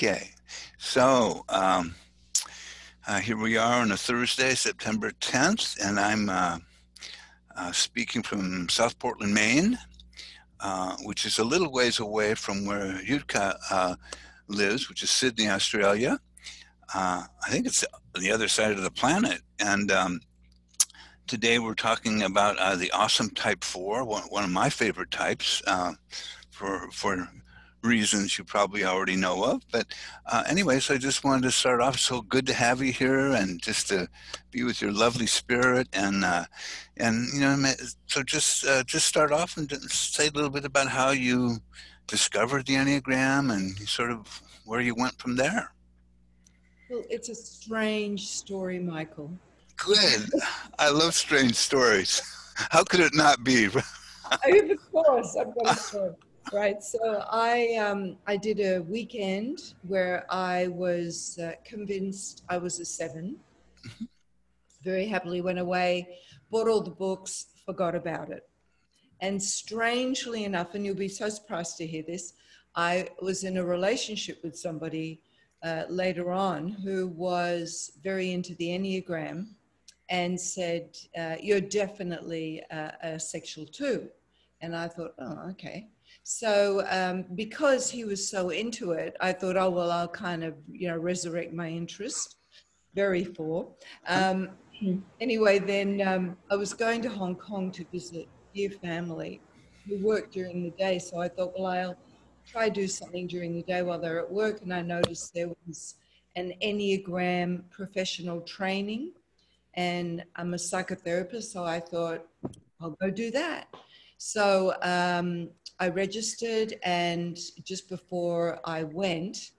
Okay, so here we are on a Thursday, September 10th, and I'm speaking from South Portland, Maine, which is a little ways away from where Jutka lives, which is Sydney, Australia. I think it's on the other side of the planet, and today we're talking about the awesome Type 4, one of my favorite types, for reasons you probably already know of. But anyway, so I just wanted to start off. So good to have you here, and just to be with your lovely spirit, and you know, so just start off and just say a little bit about how you discovered the Enneagram and sort of where you went from there. Well, it's a strange story, Michael. Good. I love strange stories. How could it not be? Of course, I've got a story. Right. So I did a weekend where I was convinced I was a 7. Very happily went away, bought all the books, forgot about it. And strangely enough, and you'll be so surprised to hear this, I was in a relationship with somebody later on who was very into the Enneagram and said, you're definitely a sexual 2. And I thought, oh, okay. So because he was so into it, I thought, oh, well, I'll kind of, resurrect my interest. Very 4. Anyway, then I was going to Hong Kong to visit dear family who worked during the day. So I thought, well, I'll try do something during the day while they're at work. And I noticed there was an Enneagram professional training, and I'm a psychotherapist. So I thought, I'll go do that. So I registered, and just before I went,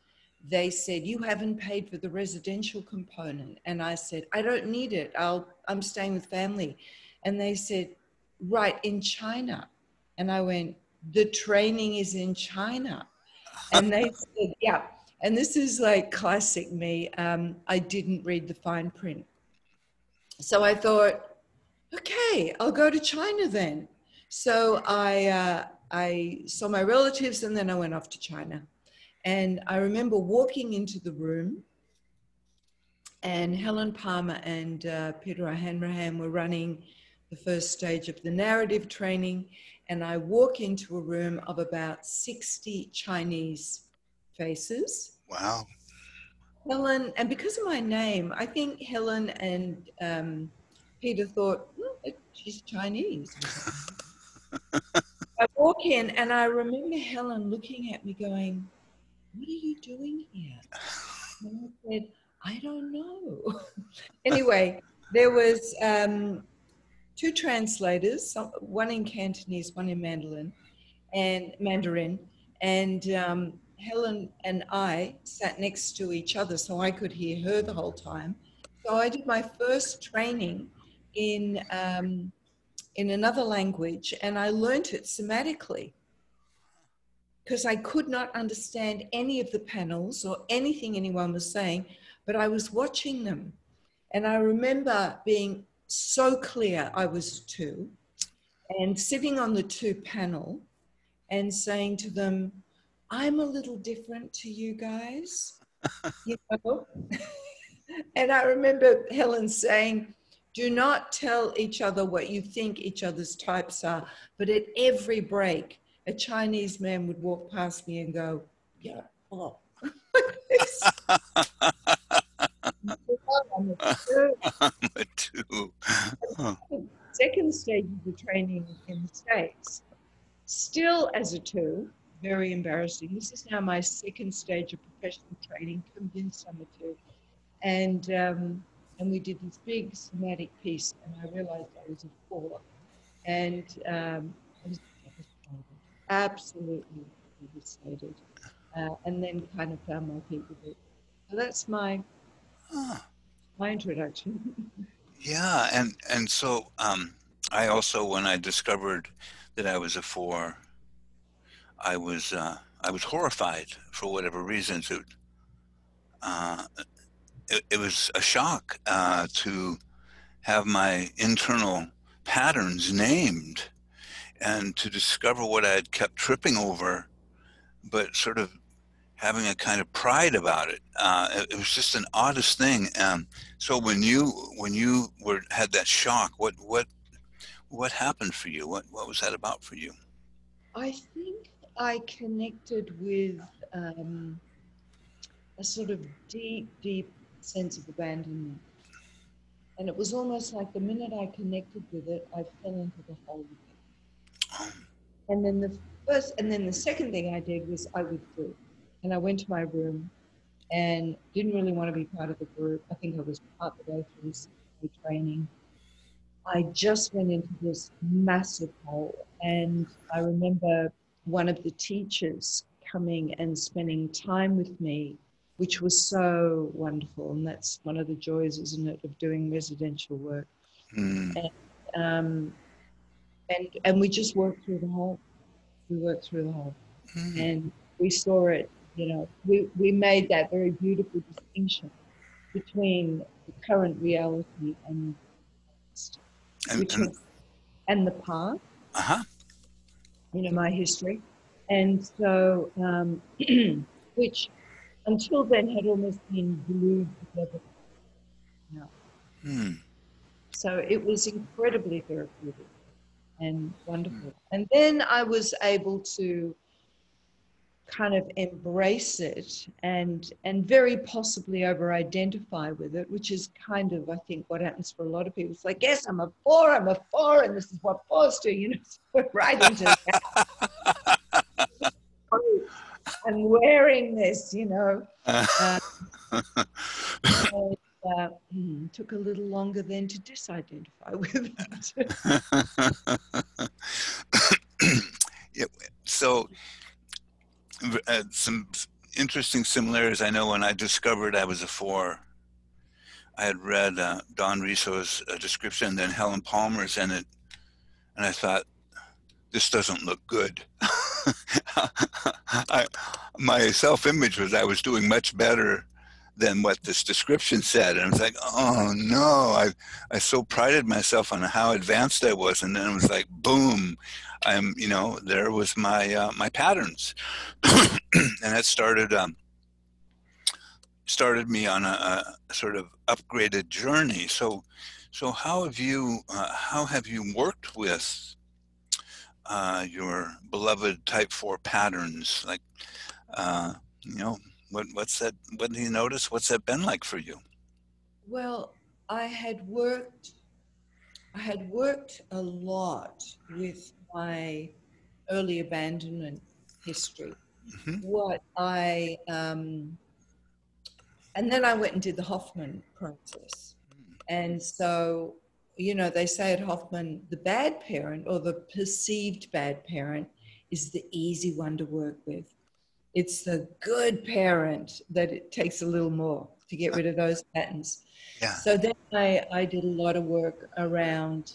they said, you haven't paid for the residential component. And I said, I don't need it. I'm staying with family. And they said, right, in China. And I went, the training is in China. And they said, yeah. And this is like classic me. I didn't read the fine print. So I thought, okay, I'll go to China then. So I saw my relatives, and then I went off to China. And I remember walking into the room, and Helen Palmer and Peter O'Hanrahan were running the first stage of the narrative training. And I walk into a room of about 60 Chinese faces. Wow. Helen, and because of my name, I think Helen and Peter thought, she's Chinese. I walk in, and I remember Helen looking at me going, what are you doing here? And I said, I don't know. Anyway, there was 2 translators, one in Cantonese, one in Mandarin, and Helen and I sat next to each other so I could hear her the whole time. So I did my first training in another language, and I learned it somatically, because I could not understand any of the panels or anything anyone was saying, but I was watching them. And I remember being so clear I was 2, and sitting on the 2 panel and saying to them, I'm a little different to you guys, you know? And I remember Helen saying, do not tell each other what you think each other's types are, but at every break, a Chinese man would walk past me and go, yeah, oh. I'm a 2. Huh. Second stage of the training in the States, still as a 2, very embarrassing. This is now my second stage of professional training, convinced I'm a 2. And we did this big somatic piece, and I realized I was a 4. And I was absolutely devastated, and then kind of found my feet with it. So that's my introduction. Yeah, and so I also, when I discovered that I was a 4, I was horrified for whatever reasons. It was a shock to have my internal patterns named, and to discover what I had kept tripping over, but sort of having a kind of pride about it. It was just an oddest thing. So when you had that shock, what happened for you? What was that about for you? I think I connected with um, a sort of deep, deep sense of abandonment. And it was almost like the minute I connected with it, I fell into the hole again. And then the second thing I did was I withdrew, and I went to my room and didn't really want to be part of the group. I think I was part of the way through CPA training. I just went into this massive hole, and I remember one of the teachers coming and spending time with me, which was so wonderful. And that's one of the joys, isn't it, of doing residential work. Mm, And um, and we just worked through the hole. We worked through the hole, mm, and we saw it. We made that very beautiful distinction between the current reality and the past, and which and had and the past. uh-huh. My history, and so which until then had almost been glued together. Now. Mm, So it was incredibly therapeutic and wonderful. And then I was able to kind of embrace it and very possibly over identify with it, which is kind of, I think, what happens for a lot of people. It's like, yes, I'm a four, and this is what fours do, so right into that. I'm wearing this. Uh, and, took a little longer then to disidentify with it. Yeah, so some interesting similarities. I know when I discovered I was a four, I had read Don Risso's description, and then Helen Palmer's in it, and I thought, this doesn't look good. I, my self-image was I was doing much better than what this description said, and I was like, oh no! I so prided myself on how advanced I was, and then it was like, boom! There was my patterns, and that started me on a sort of upgraded journey. So how have you worked with your beloved Type 4 patterns? Like, uh, you know, what's that? What do you notice? What's that been like for you? Well, I had worked I had worked a lot with my early abandonment history. Hmm. What I And then I went and did the Hoffman process. And so, they say at Hoffman, the bad parent or the perceived bad parent is the easy one to work with. It's the good parent that it takes a little more to get rid of those patterns. Yeah. So then I did a lot of work around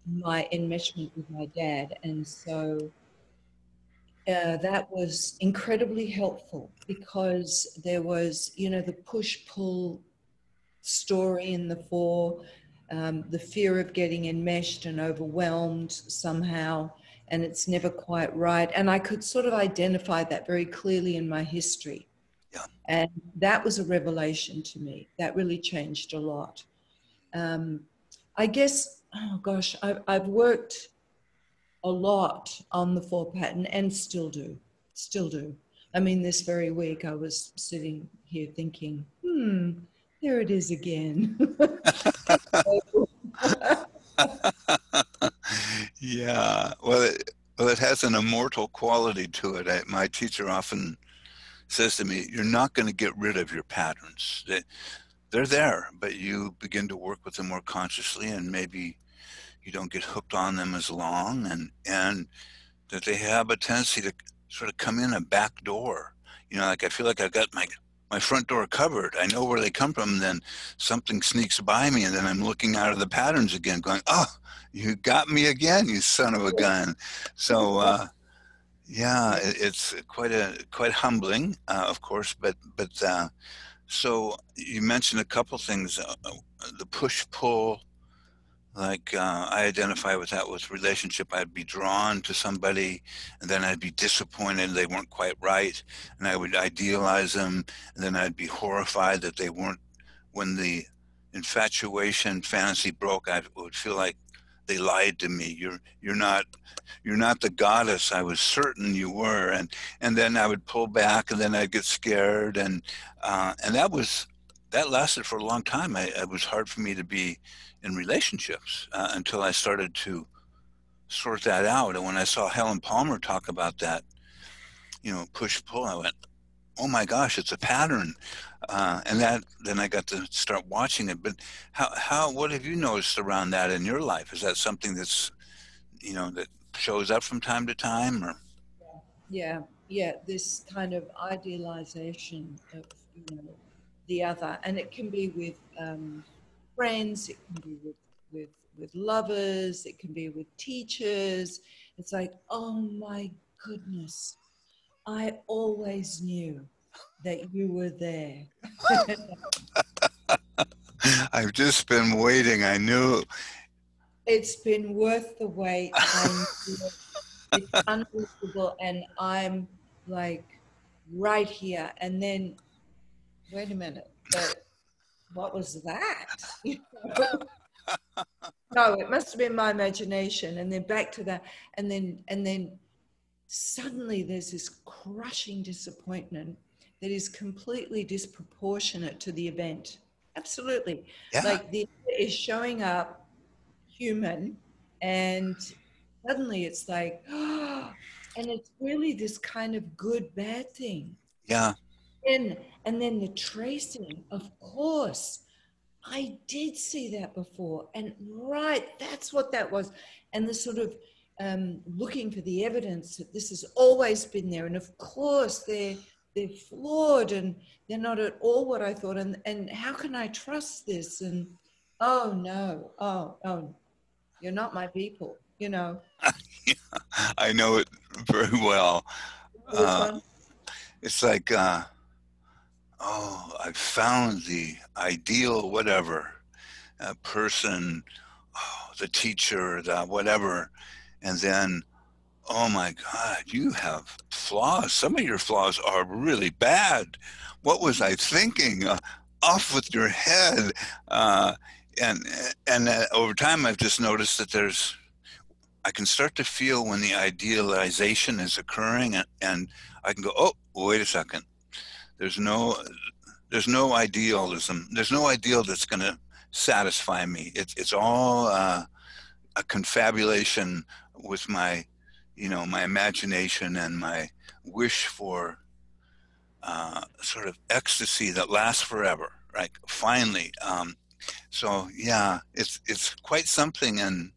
my enmeshment with my dad. And so that was incredibly helpful because there was, the push pull story in the four, the fear of getting enmeshed and overwhelmed somehow, and it's never quite right. And I could sort of identify that very clearly in my history. Yeah. And that was a revelation to me. That really changed a lot. Um, I guess, oh gosh, I've worked a lot on the four pattern and still do. I mean, this very week I was sitting here thinking, there it is again. Yeah. Well, it has an immortal quality to it. My teacher often says to me, "You're not going to get rid of your patterns. They're there, but you begin to work with them more consciously, and maybe you don't get hooked on them as long, and that they have a tendency to sort of come in a back door. Like I feel like I've got my front door covered. I know where they come from. And then something sneaks by me, and then I'm looking out of the patterns again, going, "Oh, you got me again, you son of a gun." So yeah, it's quite humbling, of course. But so you mentioned a couple things: the push pull Like I identify with that with relationship. I'd be drawn to somebody, and then I'd be disappointed they weren't quite right, and I would idealize them, and then I'd be horrified that they weren't. When the infatuation fantasy broke, I would feel like they lied to me. You're not the goddess I was certain you were, and then I would pull back, and then I'd get scared, and that lasted for a long time. It was hard for me to be in relationships until I started to sort that out. And when I saw Helen Palmer talk about that, push pull, I went, "Oh my gosh, it's a pattern." And that then I got to start watching it. But what have you noticed around that in your life? Is that something that shows up from time to time, or? Yeah, yeah, this kind of idealization of, the other, and it can be with friends, it can be with with lovers, it can be with teachers. It's like, oh my goodness, I always knew that you were there. I've just been waiting. I knew. It's been worth the wait. I knew it's unbelievable, and I'm like right here. And then, wait a minute, but what was that? No, it must have been my imagination. And then back to that, and then suddenly there's this crushing disappointment that is completely disproportionate to the event. Absolutely. Yeah, Like the is showing up human, and suddenly it's like, oh, and it's really this kind of good bad thing. yeah, And and then the tracing, of course, I did see that before. And right, that's what that was. And the sort of looking for the evidence that this has always been there. And of course, they're flawed and they're not at all what I thought. And how can I trust this? And oh no, oh, you're not my people. I know it very well. This Uh, one? it's like, oh, I found the ideal whatever person, oh, the teacher, the whatever, and then, oh my God, you have flaws. Some of your flaws are really bad. What was I thinking? Off with your head. Uh, and and over time, I've just noticed that I can start to feel when the idealization is occurring, and I can go, oh, wait a second. There's no there's no idealism. There's no ideal that's going to satisfy me. It's all a confabulation with my imagination and my wish for sort of ecstasy that lasts forever. Right? Finally. So yeah, it's quite something, and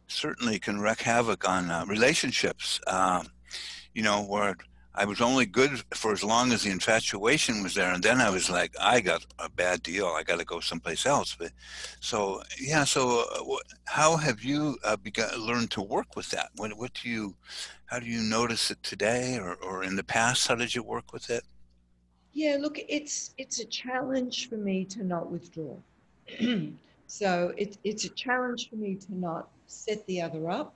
certainly can wreak havoc on relationships. Where I was only good for as long as the infatuation was there, and then I was like, I got a bad deal. I got to go someplace else. But so yeah, so how have you learned to work with that? How do you notice it today, or in the past? How did you work with it? Yeah, look, it's a challenge for me to not withdraw. So it's a challenge for me to not set the other up,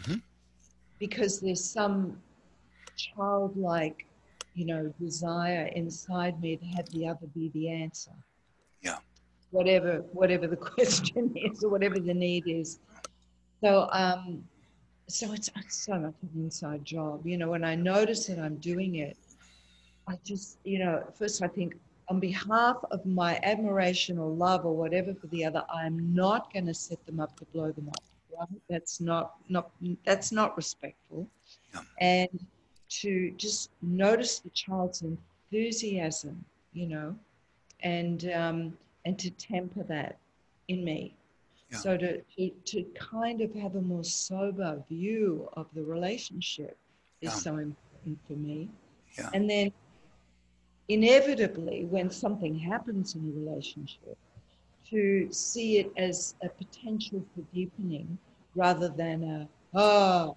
Hmm. because there's some childlike, desire inside me to have the other be the answer, Yeah, whatever the question is or whatever the need is. So it's so much an inside job. When I notice that I'm doing it, I just, first I think, on behalf of my admiration or love or whatever for the other, I'm not going to set them up to blow them up. Right? That's not respectful. yeah, And to just notice the child's enthusiasm, you know, and to temper that in me. yeah, So to kind of have a more sober view of the relationship is yeah, so important for me. yeah, And then inevitably, when something happens in a relationship, to see it as a potential for deepening rather than oh,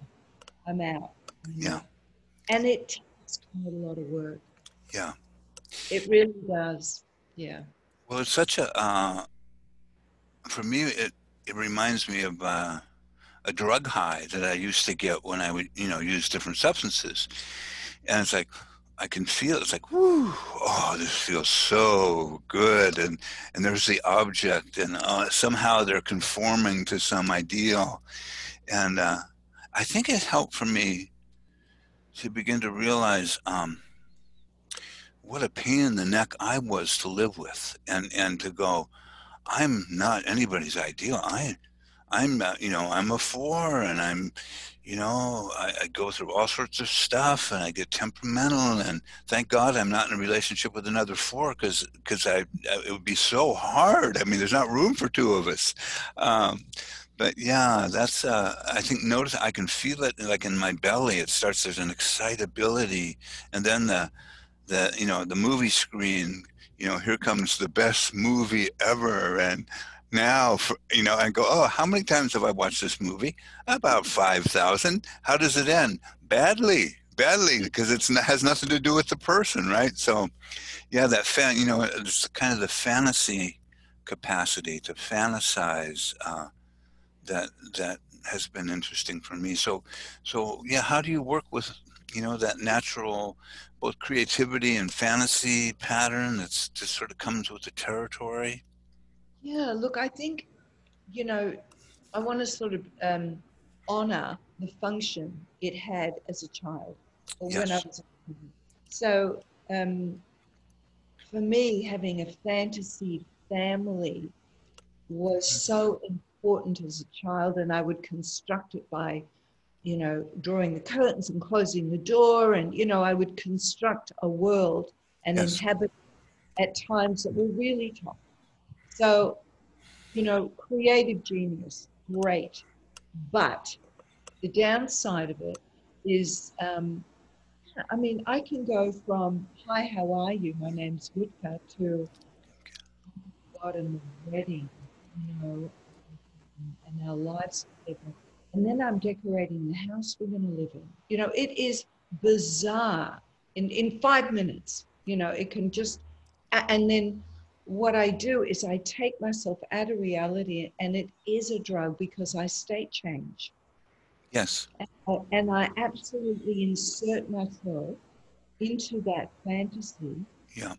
I'm out. yeah, And it takes quite a lot of work. yeah. It really does. Yeah. Well, it's such a for me. it reminds me of a drug high that I used to get when I would, use different substances. And it's like, I can feel it. It's like, whoo, oh, this feels so good. And there's the object, and somehow they're conforming to some ideal. And I think it helped for me to begin to realize what a pain in the neck I was to live with, and to go, I'm not anybody's ideal. I'm a four, and I go through all sorts of stuff, and I get temperamental, and thank God I'm not in a relationship with another four, because it would be so hard. I mean, there's not room for two of us. But yeah, that's I think notice I can feel it like in my belly. It starts, there's an excitability, and then the movie screen, here comes the best movie ever. And now, I go, oh, how many times have I watched this movie? About 5,000. How does it end? Badly, because has nothing to do with the person, right? So yeah, it's kind of the fantasy capacity to fantasize, that has been interesting for me. So yeah, how do you work with, that natural, both creativity and fantasy pattern that's just sort of comes with the territory? Yeah, look, I think, you know, I want to sort of honor the function it had as a child or when I Yes. was a kid. So for me, having a fantasy family was so important as a child, and I would construct it by, drawing the curtains and closing the door, and I would construct a world and Yes. inhabit at times that were really tough. So, creative genius, great, but the downside of it is, I mean, I can go from "Hi, how are you? My name's Jutka" to "God and the wedding," you know, and our lives together. And then I'm decorating the house we're going to live in. It is bizarre. In 5 minutes, it can just, and then what I do is I take myself out of reality, and it is a drug because I state change. Yes. And I absolutely insert myself into that fantasy, Yeah.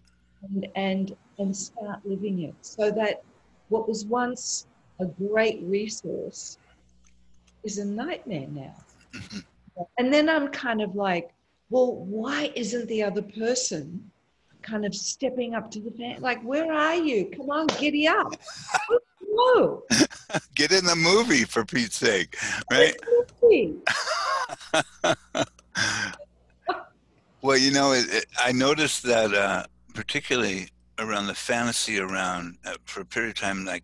and start living it, so that what was once a great resource is a nightmare now. Mhm. And then I'm kind of like, well, why isn't the other person kind of stepping up to the fan? Like, where are you? Come on, giddy up. Whoa. Get in the movie, for Pete's sake, right? Exactly. Well, I noticed that, particularly around the fantasy around, for a period of time, like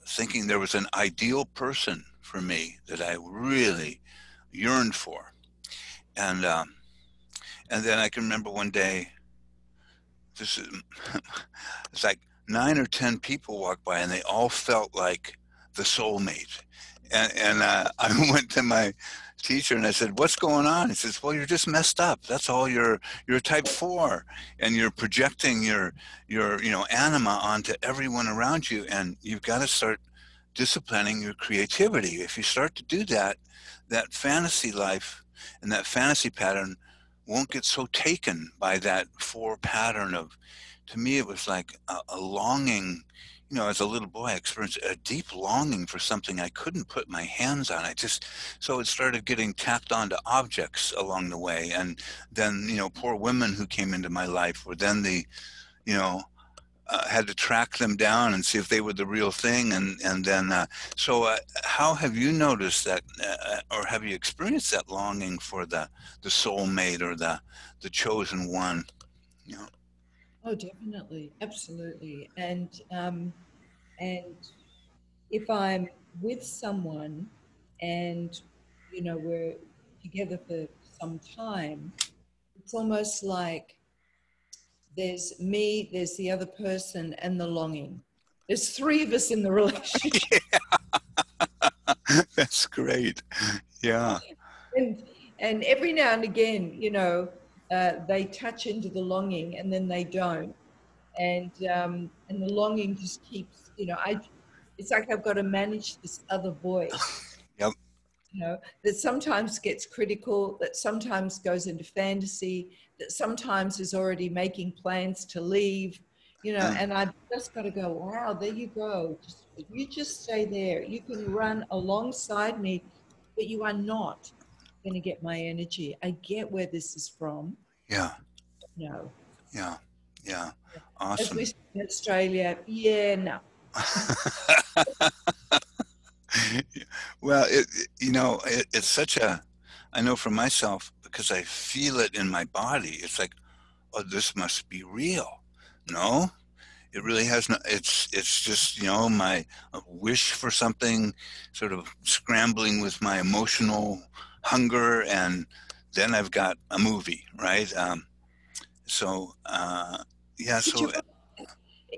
thinking there was an ideal person for me that I really yearned for. And then I can remember one day, this is, it's like 9 or 10 people walked by, and they all felt like the soulmate. And I went to my teacher and I said, "What's going on?" He says, "Well, you're just messed up. That's all. You're a type four, and you're projecting your anima onto everyone around you, and you've got to start disciplining your creativity. If you start to do that, that fantasy life and that fantasy pattern won't get so taken by that four pattern of." To me, it was like a longing. As a little boy, I experienced a deep longing for something I couldn't put my hands on. So it started getting tacked onto objects along the way. And then, poor women who came into my life were then you know, had to track them down and see if they were the real thing. And then, how have you noticed that, or have you experienced that longing for the soulmate or the chosen one? You know, Oh, definitely. Absolutely. And if I'm with someone and, we're together for some time, it's almost like there's me, there's the other person, and the longing. There's three of us in the relationship. that's great. Yeah. and and every now and again, they touch into the longing, and then they don't. And the longing just keeps, it's like I've got to manage this other voice, Yep. that sometimes gets critical, that sometimes goes into fantasy, that sometimes is already making plans to leave, Yeah. and I've just got to go, wow, there you go. You just stay there. You can run alongside me, but you are not going to get my energy. I get where this is from. Yeah. No. Yeah. Yeah. As we Awesome. say in Australia, yeah, no. Well, it's such a, I know for myself, because I feel it in my body. It's like, oh, this must be real. No, it really has no, it's just, my wish for something, sort of scrambling with my emotional hunger, and then I've got a movie, right? So, yeah, But so you're right.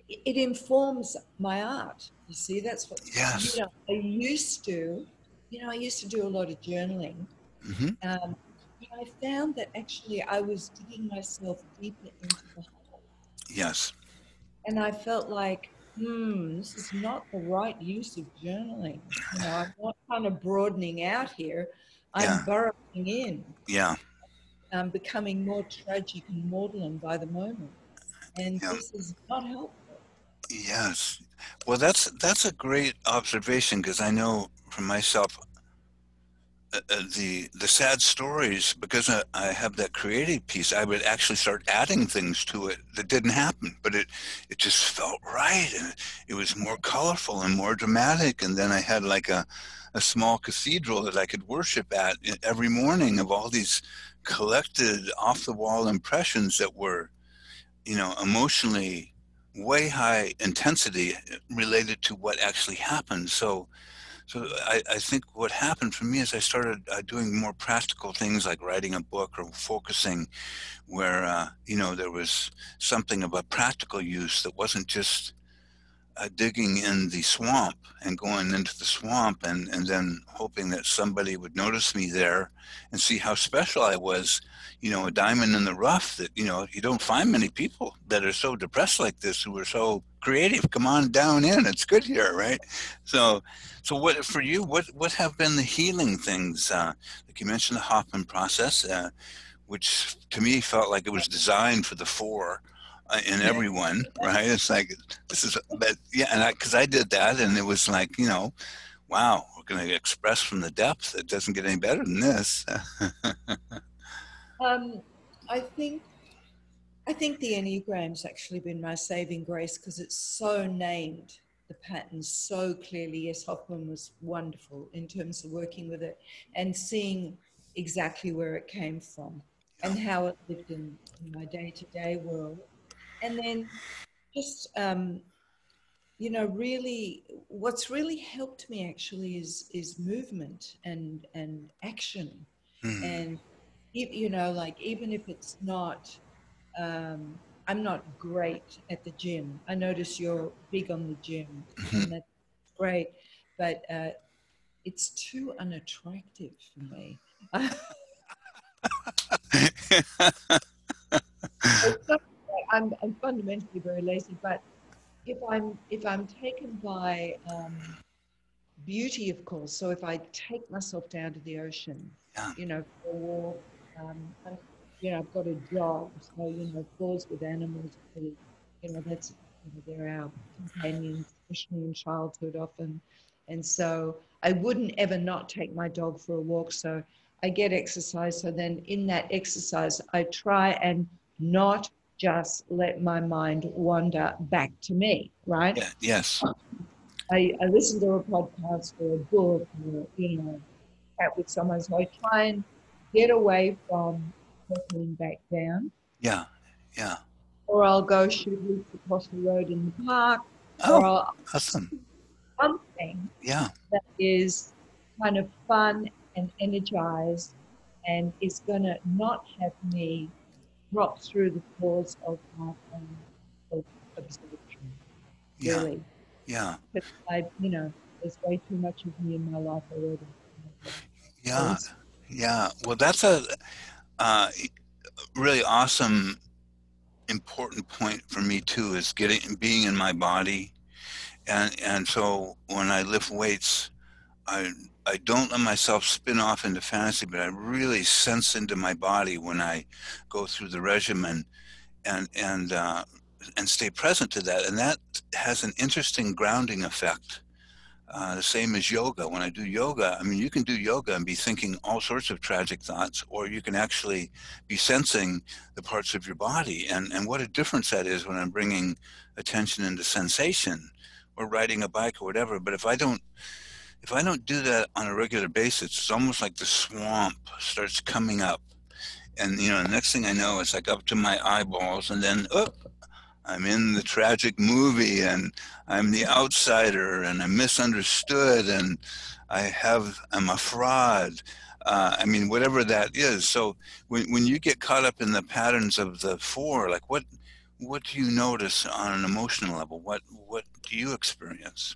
It informs my art. You see, that's what, yes. I used to do a lot of journaling. Hmm. Um, but I found that actually I was digging myself deeper into the hole. Yes. And I felt like, this is not the right use of journaling. I'm not kind of broadening out here. I'm Yeah. burrowing in. Yeah. Becoming more tragic and maudlin by the moment. And Yeah. this is not helpful. Yes. Well, that's a great observation, because I know for myself, the sad stories, because I have that creative piece, I would actually start adding things to it that didn't happen, but it just felt right, and it was more colorful and more dramatic. And then I had like a small cathedral that I could worship at every morning, of all these collected off the wall impressions that were, emotionally way high intensity, related to what actually happened. So I think what happened for me is I started doing more practical things, like writing a book or focusing, where, there was something of a practical use that wasn't just digging in the swamp and going into the swamp, and then hoping that somebody would notice me there and see how special I was, a diamond in the rough, that, you don't find many people that are so depressed like this, who are so creative. Come on down in. It's good here, right? So, so what for you, what have been the healing things? Like you mentioned the Hoffman process, which to me felt like it was designed for the four, in everyone, right? It's like, this is, but yeah, and because I did that, and it was like, wow, we're going to express from the depth. It doesn't get any better than this. Um, I think I think the Enneagram's actually been my saving grace because it's so named the patterns so clearly. Yes, Hoffman was wonderful in terms of working with it and seeing exactly where it came from Yeah. and how it lived in my day-to-day world. And then just really what's really helped me actually is movement and action. Hmm. And like even if it's not um, I'm not great at the gym. I notice you're big on the gym, Hmm. and that's great, but it's too unattractive for me. It's not, I'm fundamentally very lazy, but if I'm taken by beauty, of course. So if I take myself down to the ocean, Yeah. for a walk, and, I've got a dog, so falls with animals, really, that's they're our companions, especially in childhood often, and so I wouldn't ever not take my dog for a walk. So I get exercise. So then in that exercise, I try and not just let my mind wander back to me, right? Yeah. Yes. I listen to a podcast or a book or, chat with someone. So I try and get away from circling back down. Yeah. Yeah. Or I'll go shoot hoops across the road in the park, or Oh, I'll awesome. something Yeah. that is kind of fun and energized and is going to not have me drop through the pores of my own absorption, Yeah. really. Yeah. Because there's way too much of me in my life already. Yeah. Yeah. Well, that's a uh, really awesome, important point for me too, is being in my body, And so when I lift weights, I I don't let myself spin off into fantasy, but I really sense into my body when I go through the regimen and and stay present to that, and that has an interesting grounding effect. The same as yoga. When I do yoga, I mean, you can do yoga and be thinking all sorts of tragic thoughts, or you can actually be sensing the parts of your body, and what a difference that is when I'm bringing attention into sensation, or riding a bike or whatever. But if I don't do that on a regular basis, it's almost like the swamp starts coming up. And the next thing I know, it's like up to my eyeballs, and then I'm in the tragic movie, and I'm the outsider, and I'm misunderstood, and I'm a fraud. I mean, whatever that is. So when you get caught up in the patterns of the four, like what do you notice on an emotional level? What do you experience?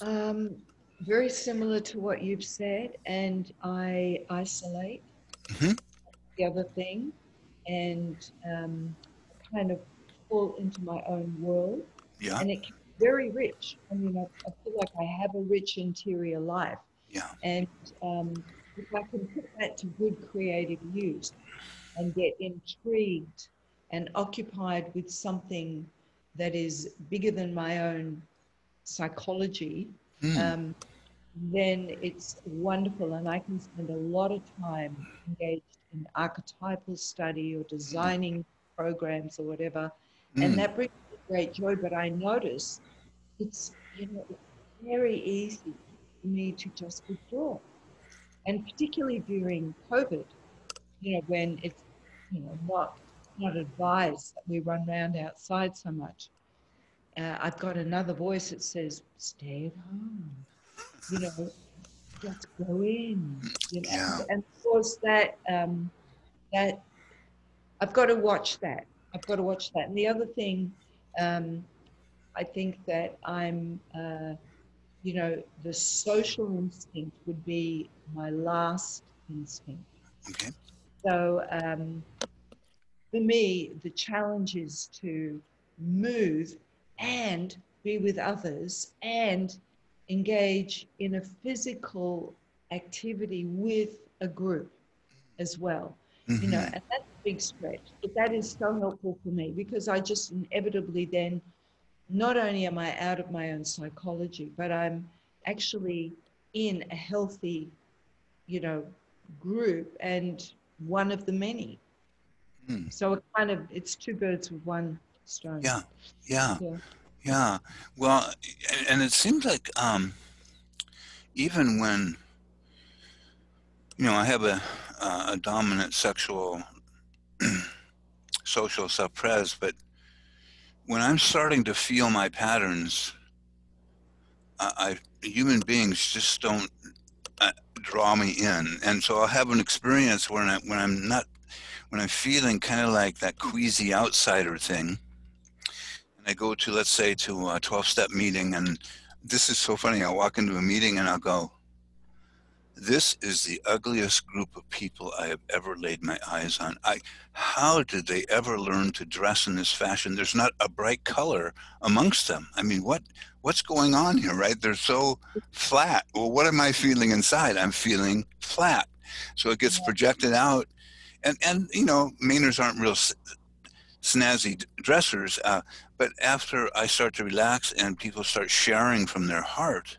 Um, Very similar to what you've said, and I isolate Hmm. the other thing, and kind of fall into my own world, Yeah, and it can be very rich. I mean, I feel like I have a rich interior life, yeah. and if I can put that to good creative use and get intrigued and occupied with something that is bigger than my own psychology, Mm, um, then it's wonderful. And I can spend a lot of time engaged in archetypal study or mm, designing programs or whatever. And mm, that brings me great joy. But I notice it's very easy for me to just withdraw. And particularly during COVID, when it's, not advised that we run around outside so much. I've got another voice that says, stay at home, you know, just go in, yeah. and of course that I've got to watch that. I've got to watch that. And the other thing, um, I think that the social instinct would be my last instinct. Okay. So for me, the challenge is to move and be with others and engage in a physical activity with a group as well. Hmm. And that's a big stretch, but that is so helpful for me because I just inevitably then not only am I out of my own psychology, but I'm actually in a healthy, you know, group and one of the many. Mm. So it's two birds with one stone. Yeah. Yeah. Yeah. Yeah. Well, and it seems like even when I have a dominant sexual social suppress, but when I'm starting to feel my patterns, human beings just don't draw me in, and so I'll have an experience when I'm feeling kind of like that queasy outsider thing, and I go to, let's say, to a 12-step meeting, and this is so funny. I'll walk into a meeting and I'll go, this is the ugliest group of people I have ever laid my eyes on. How did they ever learn to dress in this fashion? There's not a bright color amongst them. I mean, what's going on here, right? They're so flat. Well, what am I feeling inside? I'm feeling flat. So it gets projected out, and Mainers aren't real snazzy dressers, but after I start to relax and people start sharing from their heart,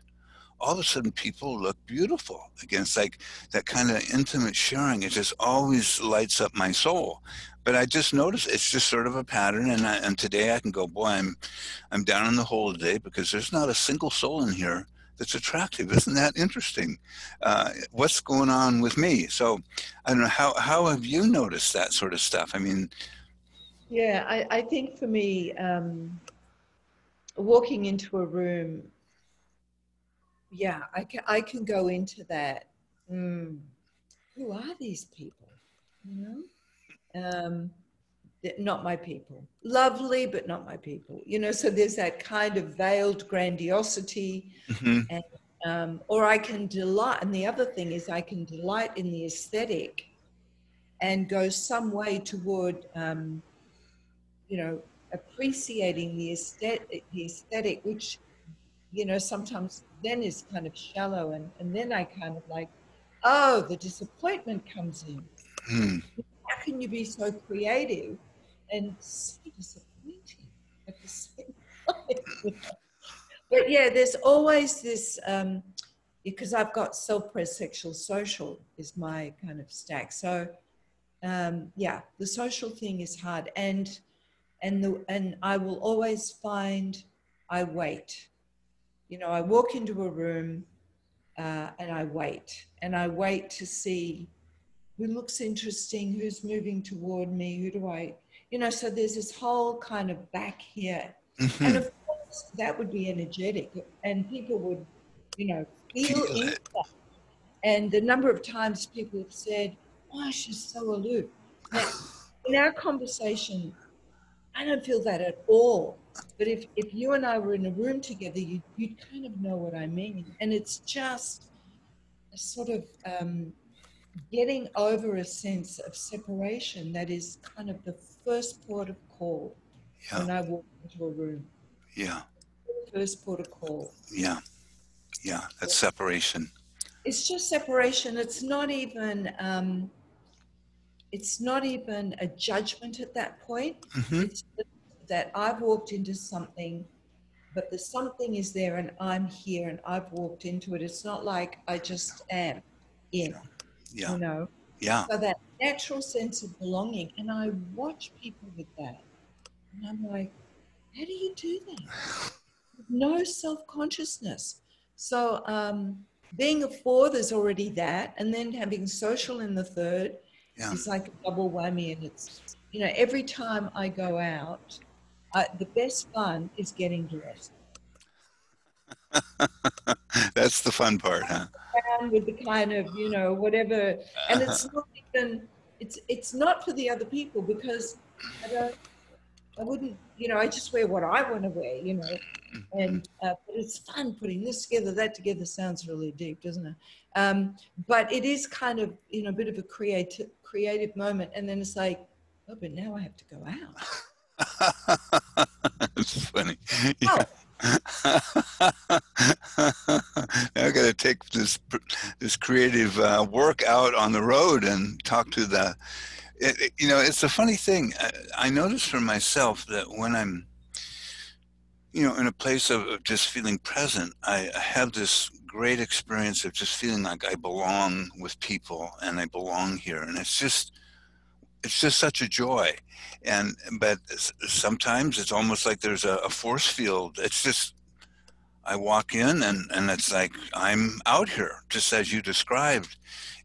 all of a sudden people look beautiful again. It's like that kind of intimate sharing. It just always lights up my soul. But I just notice it's just sort of a pattern, and today I can go, boy, I'm down in the hole today because there's not a single soul in here that's attractive. Isn't that interesting? What's going on with me? So I don't know, how have you noticed that sort of stuff? I mean, Yeah, I think for me, walking into a room, yeah, I can go into that. Mm, who are these people? You not my people. Lovely, but not my people. So there's that kind of veiled grandiosity, mhm, and or I can delight. And the other thing is, I can delight in the aesthetic and go some way toward, appreciating the aesthetic, which sometimes then is kind of shallow. And then I kind of like, oh, the disappointment comes in. Hmm. How can you be so creative and so disappointing at the same time? But yeah, there's always this, because I've got self-pres sexual social is my kind of stack. So yeah, the social thing is hard. And I will always find I wait. I walk into a room and I wait to see who looks interesting, who's moving toward me, who do I, so there's this whole kind of back here. And Hmm. of course, that would be energetic and people would, feel Feel into it. that. And the number of times people have said, oh, she's so aloof. Now, in our conversation, I don't feel that at all. But if you and I were in a room together, you'd kind of know what I mean. And it's just a sort of getting over a sense of separation that is kind of the first port of call Yeah. when I walk into a room. Yeah. First port of call. Yeah. Yeah. That's separation. It's just separation. It's not even a judgment at that point. Hmm. It's that I've walked into something, but the something is there and I'm here and I've walked into it. It's not like I just am in, Yeah. you know. Yeah. So that natural sense of belonging. And I watch people with that. And I'm like, how do you do that? No self-consciousness. So being a four, there's already that. And then having social in the third Yeah. is like a double whammy. And it's, every time I go out, the best fun is getting dressed. That's the fun part, huh? Around with the kind of, whatever. And it's not even, it's not for the other people because I don't, I wouldn't, I just wear what I want to wear, but it's fun putting this together, that together. Sounds really deep, doesn't it? But it is kind of, a bit of a creative moment. And then it's like, oh, but now I have to go out. It's funny. Oh, Yeah. I got to take this creative work out on the road and talk to it's a funny thing. I notice for myself that when I'm, in a place of just feeling present, I have this great experience of just feeling like I belong with people and I belong here. And it's just such a joy. But sometimes it's almost like there's a force field. It's just, I walk in and it's like I'm out here, just as you described,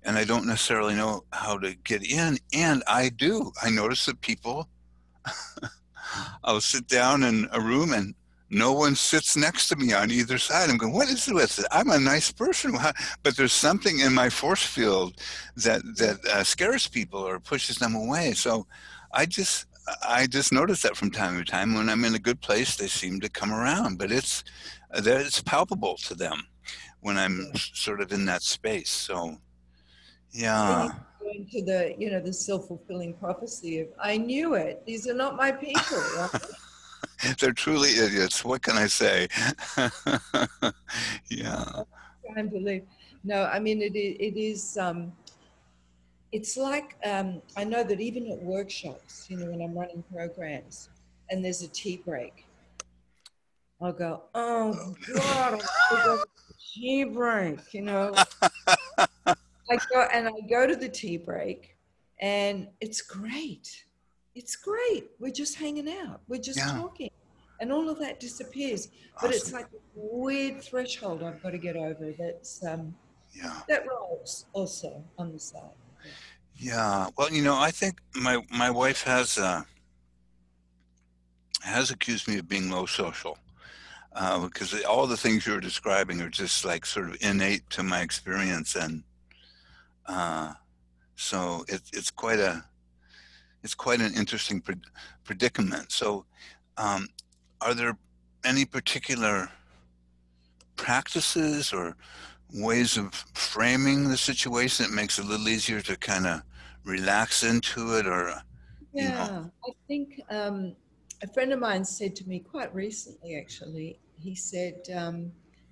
and I don't necessarily know how to get in. And I do. I notice that people, I'll sit down in a room and no one sits next to me on either side. I'm going, what is it with it? I'm a nice person, but there's something in my force field that scares people or pushes them away. So I just I just notice that from time to time when I'm in a good place, they seem to come around, but it's palpable to them when I'm yeah. sort of in that space. So Then you yeah, go into the self-fulfilling prophecy of, I knew it. These are not my people, right? they're truly idiots. What can I say? Yeah. Trying to believe. No, I mean, it is, it's like, I know that even at workshops, when I'm running programs and there's a tea break, I'll go, oh God, I got a tea break, I go to the tea break and it's great. It's great. We're just hanging out. We're just Yeah. talking. And all of that disappears. But it's Awesome. like a weird threshold I've got to get over Yeah. that rolls also on the side. Yeah. Yeah. Well, I think my wife has accused me of being low social because all the things you're describing are just like sort of innate to my experience, and uh, so it's quite an interesting predicament. So, um, are there any particular practices or ways of framing the situation that makes it a little easier to kind of relax into it, or you know? Yeah, I think a friend of mine said to me quite recently, actually, he said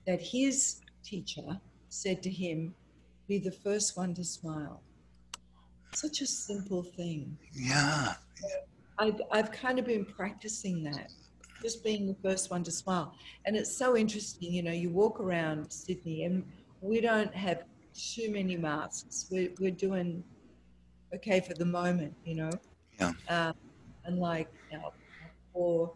that his teacher said to him, "Be the first one to smile." Such a simple thing. Yeah. I've kind of been practicing that, just being the first one to smile. And it's so interesting, you walk around Sydney and we don't have too many masks. We're doing okay for the moment. Yeah. Um, unlike our poor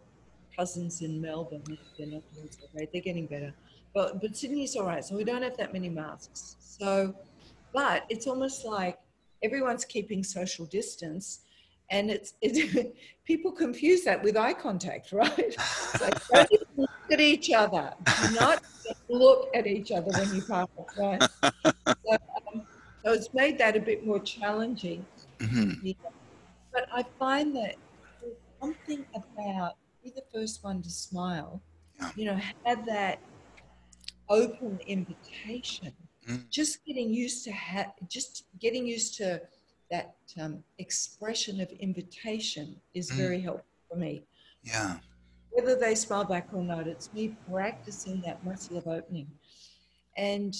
cousins in Melbourne, they're not doing so great. They're getting better. But Sydney's all right. So we don't have that many masks. But it's almost like everyone's keeping social distance, and people confuse that with eye contact, right? It's like, don't even look at each other. Do not look at each other when you pass, right? So, so it's made that a bit more challenging. Hmm. Yeah. But I find that there's something about be the first one to smile, Yeah. have that open invitation. Mm. Just getting used to that expression of invitation is Mm. very helpful for me. Yeah. Whether they smile back or not, it's me practicing that muscle of opening. And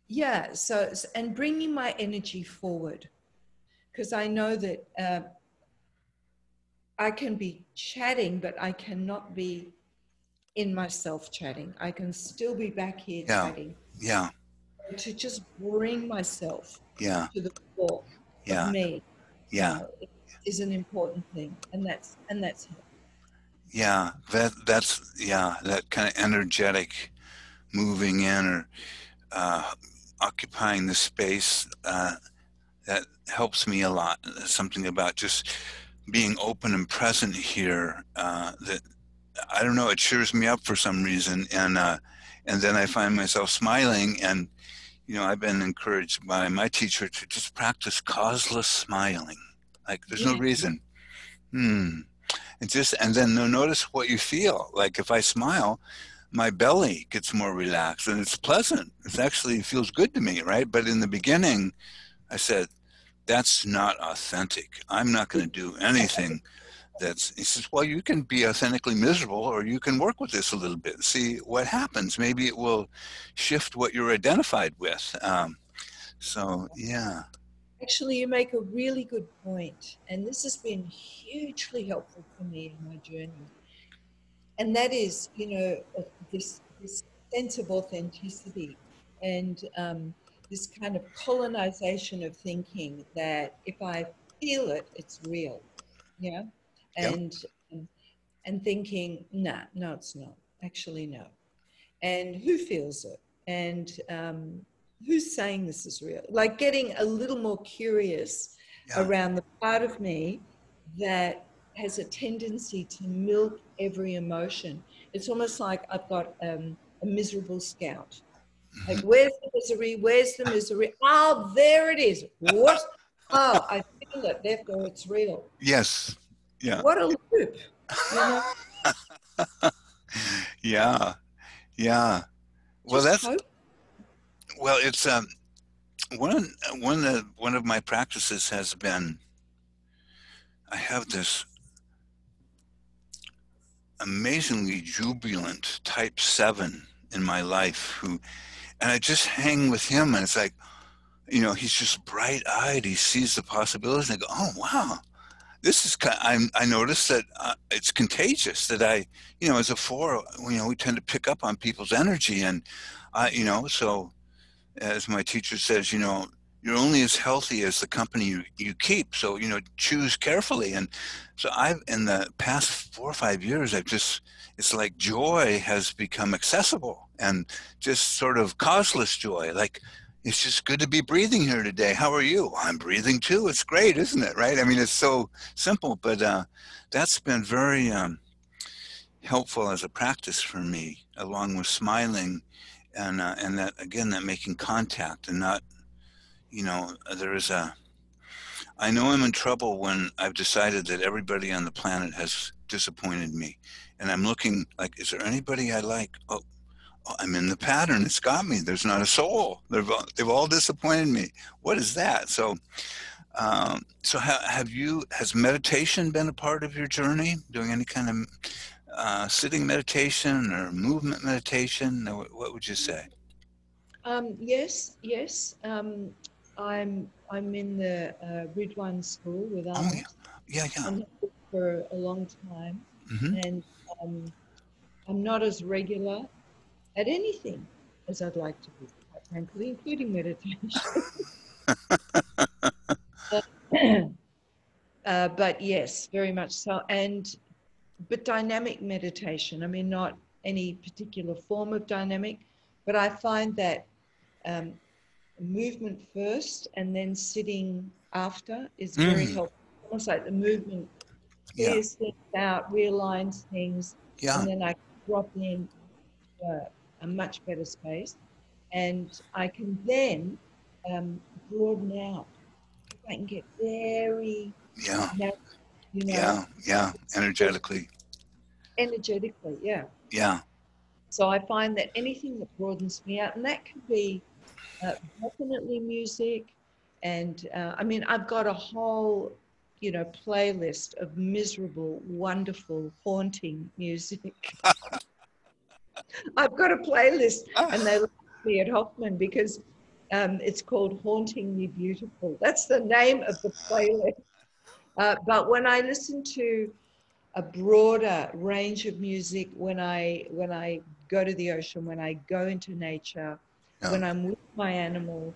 yeah, and bringing my energy forward, because I know that I can be chatting, but I cannot be in myself chatting. I can still be back here Yeah. chatting. Yeah. To just bring myself Yeah. to the core of Yeah. me, Yeah. is an important thing, and that's Yeah. That's yeah. That kind of energetic moving in or uh, occupying the space that helps me a lot. Something about just being open and present here that I don't know. It cheers me up for some reason, and then I find myself smiling. And I've been encouraged by my teacher to just practice causeless smiling. Like there's no yeah, reason. Hmm. And then notice what you feel. Like if I smile, my belly gets more relaxed and it's pleasant. It feels good to me, right? But in the beginning, I said, that's not authentic. I'm not going to do anything he says, well, you can be authentically miserable or you can work with this a little bit, see what happens. Maybe it will shift what you're identified with. So, yeah. actually, you make a really good point, and this has been hugely helpful for me in my journey. And that is, this sense of authenticity and this kind of colonization of thinking that if I feel it, it's real. Yeah, Yep. and um, and thinking, nah, no, it's not. Actually, no. And who feels it? And who's saying this is real? Like getting a little more curious Yeah. around the part of me that has a tendency to milk every emotion. It's almost like I've got a miserable scout. Like, Hmm. where's the misery? Where's the misery? Oh, there it is. What? Oh, I feel it. Therefore, it's real. Yes. Yeah. What a loop, you know? Yeah. Yeah. Well, Just that's hope. well. It's one of my practices has been I have this amazingly jubilant type 7 in my life and I just hang with him and it's like, he's just bright eyed. He sees the possibilities and I go, oh, wow. This is I notice that it's contagious that as a 4, we tend to pick up on people's energy. And, so as my teacher says, you're only as healthy as the company you keep. So, choose carefully. And so in the past 4 or 5 years, it's like joy has become accessible and just sort of causeless joy. Like, it's just good to be breathing here today. How are you? I'm breathing too. It's great, isn't it? Right? I mean, it's so simple, but that's been very helpful as a practice for me, along with smiling and that again, that making contact and not, there is I know I'm in trouble when I've decided that everybody on the planet has disappointed me. And I'm looking like, is there anybody I like? Oh, I'm in the pattern. It's got me. There's not a soul. They've all disappointed me. What is that? So has meditation been a part of your journey? Doing any kind of sitting meditation or movement meditation? What would you say? Yes, yes. I'm in the Ridwan school with Oh yeah, others, yeah, yeah. and have been for a long time, Hmm. and um, I'm not as regular at anything as I'd like to be, quite frankly, including meditation. But yes, very much so. But dynamic meditation, I mean, not any particular form of dynamic, but I find that um, movement first and then sitting after is very Mm, helpful. Almost like the movement yeah, clears things out, realigns things, yeah. and then I drop in a much better space. And I can then um, broaden out. I can get very Yeah, narrow, you know, yeah, yeah, energetically. energetically, yeah. Yeah, So I find that anything that broadens me out, and that can be definitely music. And I mean, I've got a whole, playlist of miserable, wonderful, haunting music. I've got a playlist, and they love me at Hoffman because it's called Haunting Me Beautiful. That's the name of the playlist. But when I listen to a broader range of music, when I go to the ocean, when I go into nature, yeah, when I'm with my animal,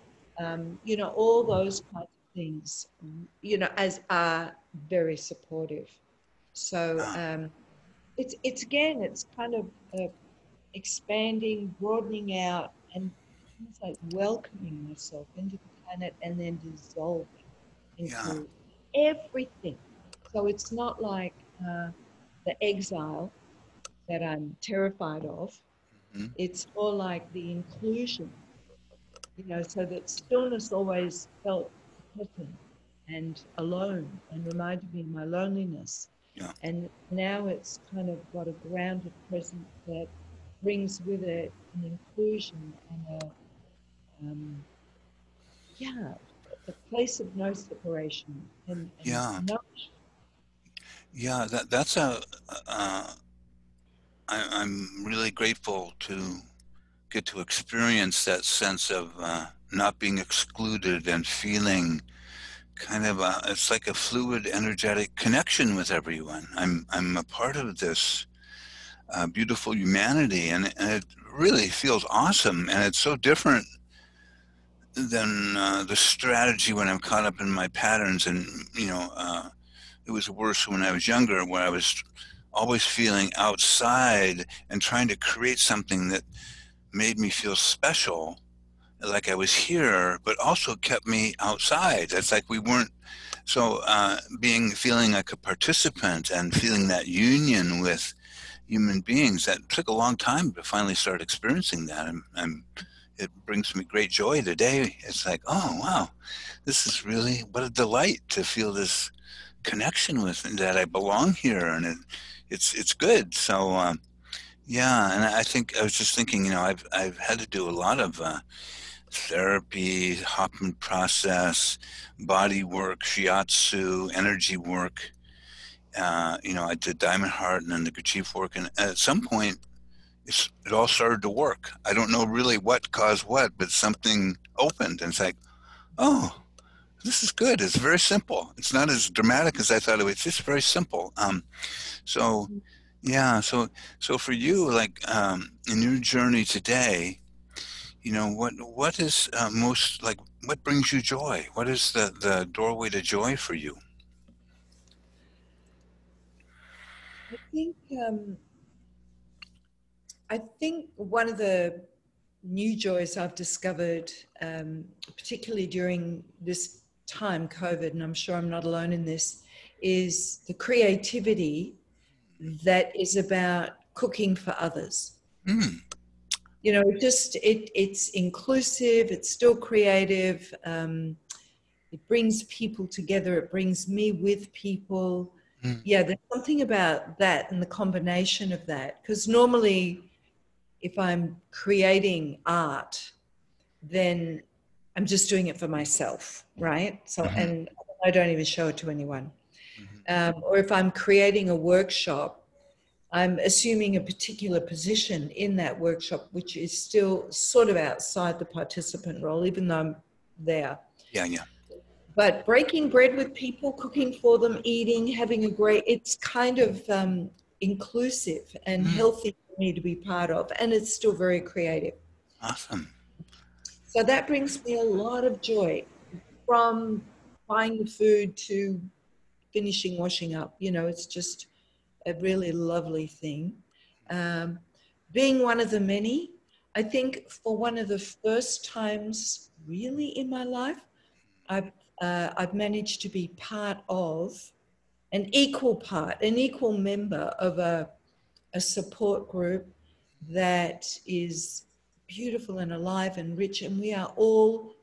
all those kinds of things, as are very supportive. So yeah, it's again, it's kind of expanding, broadening out, and almost like welcoming myself into the planet and then dissolving yeah. into everything. So it's not like the exile that I'm terrified of. Mhm. It's more like the inclusion, so that stillness always felt depressing and alone and reminded me of my loneliness. Yeah, And now it's kind of got a grounded presence that brings with it an inclusion and um, yeah, a place of no separation and yeah, no. yeah. That's uh, I'm really grateful to get to experience that sense of not being excluded and feeling kind of it's like a fluid, energetic connection with everyone. I'm a part of this beautiful humanity, and it really feels awesome. And it's so different than the strategy when I'm caught up in my patterns. And it was worse when I was younger, where I was always feeling outside and trying to create something that made me feel special, like I was here, but also kept me outside. It's like we weren't. So feeling like a participant and feeling that union with human beings, that took a long time to finally start experiencing that. It brings me great joy today. It's like, oh wow, this is really what a delight to feel this connection with that I belong here, and it's good. So yeah, and I think I was just thinking, I've had to do a lot of therapy, Hoffman process, body work, shiatsu, energy work. I did Diamond Heart and then the Gurdjieff work, and at some point, it all started to work. I don't know really what caused what, but something opened, and it's like, oh, this is good. It's very simple. It's not as dramatic as I thought it was. It's just very simple. So yeah, so for you, like in your journey today, what is most like what brings you joy? What is the doorway to joy for you? I think um, I think one of the new joys I've discovered, particularly during this time, COVID, and I'm sure I'm not alone in this, is the creativity that is about cooking for others. Mm, It's inclusive, it's still creative, it brings people together, it brings me with people. mm, Yeah, there's something about that and the combination of that, because normally if I'm creating art, then I'm just doing it for myself, right? So, mhm, and I don't even show it to anyone. mhm, Or if I'm creating a workshop, I'm assuming a particular position in that workshop, which is still sort of outside the participant role, even though I'm there. Yeah, yeah. But breaking bread with people, cooking for them, eating, having a great, it's kind of inclusive and healthy for me to be part of. And it's still very creative. Awesome. So that brings me a lot of joy, from buying the food to finishing washing up. You know, it's just a really lovely thing. Um, Being one of the many, I think for one of the first times really in my life, I've managed to be part of an equal part, an equal member of a support group that is beautiful and alive and rich, and we are all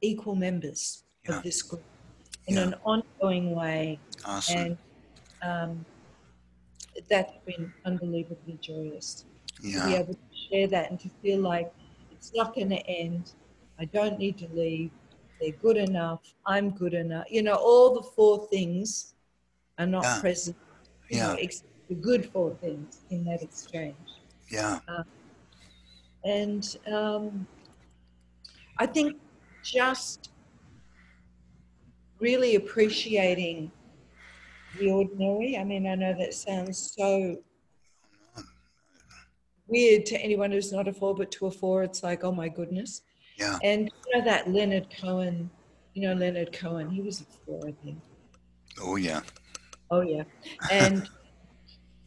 equal members Yeah, of this group in yeah. an ongoing way. Awesome. And um, that's been unbelievably joyous to be Yeah, able to share that and to feel like it's not going to end. I don't need to leave. They're good enough. I'm good enough. You know, all the four things are not yeah, present, you know, yeah, except the good four things in that exchange. yeah, Uh, and I think just really appreciating the ordinary. I mean, I know that sounds so weird to anyone who's not a four, but to a four, it's like, oh my goodness. yeah. And you know that Leonard Cohen, you know Leonard Cohen, he was a four, I think. Oh, yeah. Oh yeah. And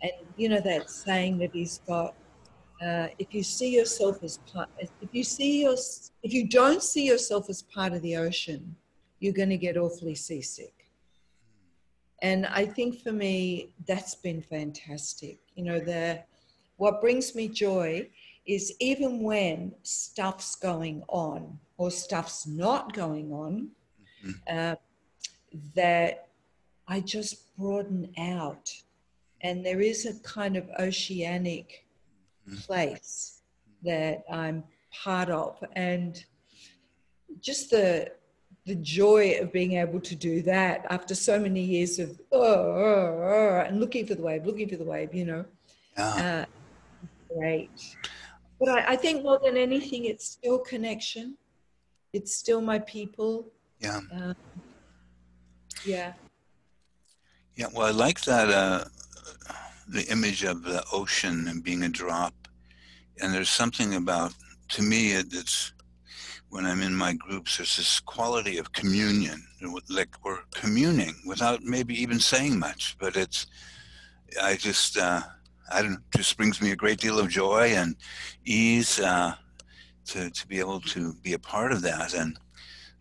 and you know that saying that he's got, if you see yourself as part, if you don't see yourself as part of the ocean, you're going to get awfully seasick. And I think for me, that's been fantastic. You know, what brings me joy is even when stuff's going on or stuff's not going on, Mhm. uh, that I just broaden out. And there is a kind of oceanic place that I'm part of. And just the joy of being able to do that after so many years of and looking for the wave, you know, Yeah, uh, great. But I think more than anything, it's still connection. It's still my people. yeah, Uh, yeah. yeah. Well, I like that the image of the ocean and being a drop. And there's something about, to me, it's when I'm in my groups, there's this quality of communion, like we're communing without maybe even saying much. But I just, I don't know, just brings me a great deal of joy and ease to be able to be a part of that. And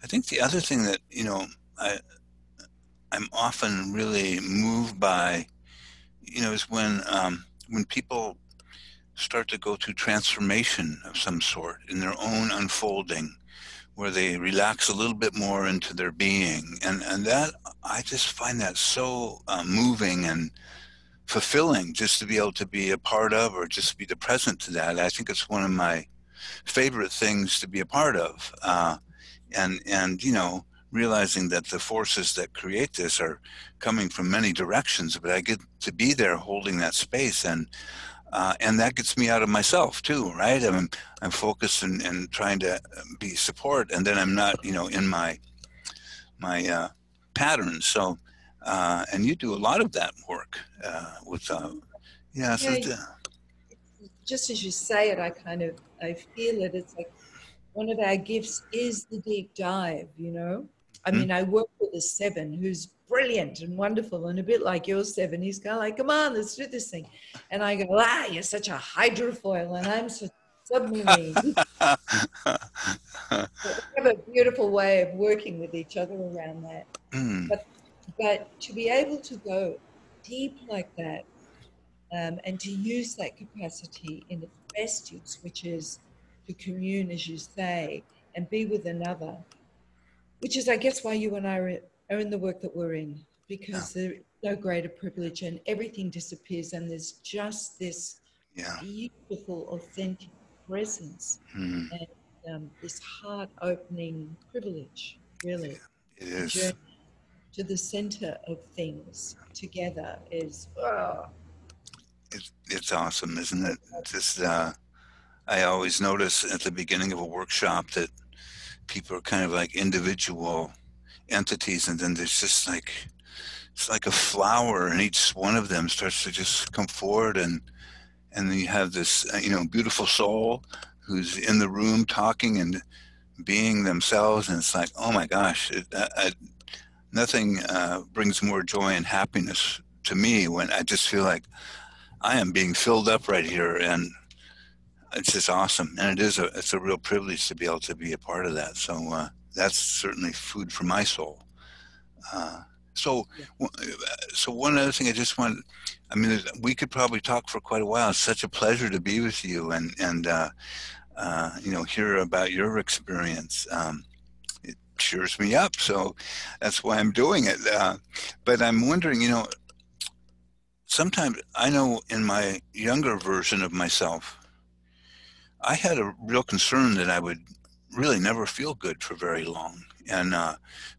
I think the other thing that, I, I'm often really moved by, is when people start to go through transformation of some sort in their own unfolding, where they relax a little bit more into their being, and that I just find that so moving and fulfilling, just to be able to be a part of, or just be the present to that. I think it's one of my favorite things to be a part of. And realizing that the forces that create this are coming from many directions, but I get to be there holding that space, and that gets me out of myself too, right? I'm focused and trying to be support, and then I'm not, in my patterns. So, and you do a lot of that work with, yeah. So, Yeah. Just as you say it, I feel it. It's like one of our gifts is the deep dive, you know? I hmm, mean, I work with a seven who's brilliant and wonderful and a bit like your seven. He's kind of like, come on, let's do this thing. And I go, you're such a hydrofoil and I'm such a submarine. But we have a beautiful way of working with each other around that. mm, But, but to be able to go deep like that, and to use that capacity in its best use, which is to commune, as you say, and be with another, which is, I guess, why you and I are in the work that we're in, yeah, because there's no greater privilege and everything disappears, and there's just this yeah, beautiful, authentic presence mm, and this heart opening privilege, really. it The is. journey to the center of things together is, It's awesome, isn't it? Just I always notice at the beginning of a workshop that people are kind of like individual entities, and then there's just like it's like a flower, and each one of them starts to just come forward, and then you have this beautiful soul who's in the room talking and being themselves, and it's like, oh my gosh, nothing brings more joy and happiness to me when I just feel like I am being filled up right here, and it's just awesome. And it's a real privilege to be able to be a part of that. So that's certainly food for my soul. Uh, so, Yeah. so one other thing I just want, I mean, we could probably talk for quite a while. It's such a pleasure to be with you and hear about your experience. It cheers me up. So that's why I'm doing it. But I'm wondering, sometimes I know in my younger version of myself, I had a real concern that I would really never feel good for very long. And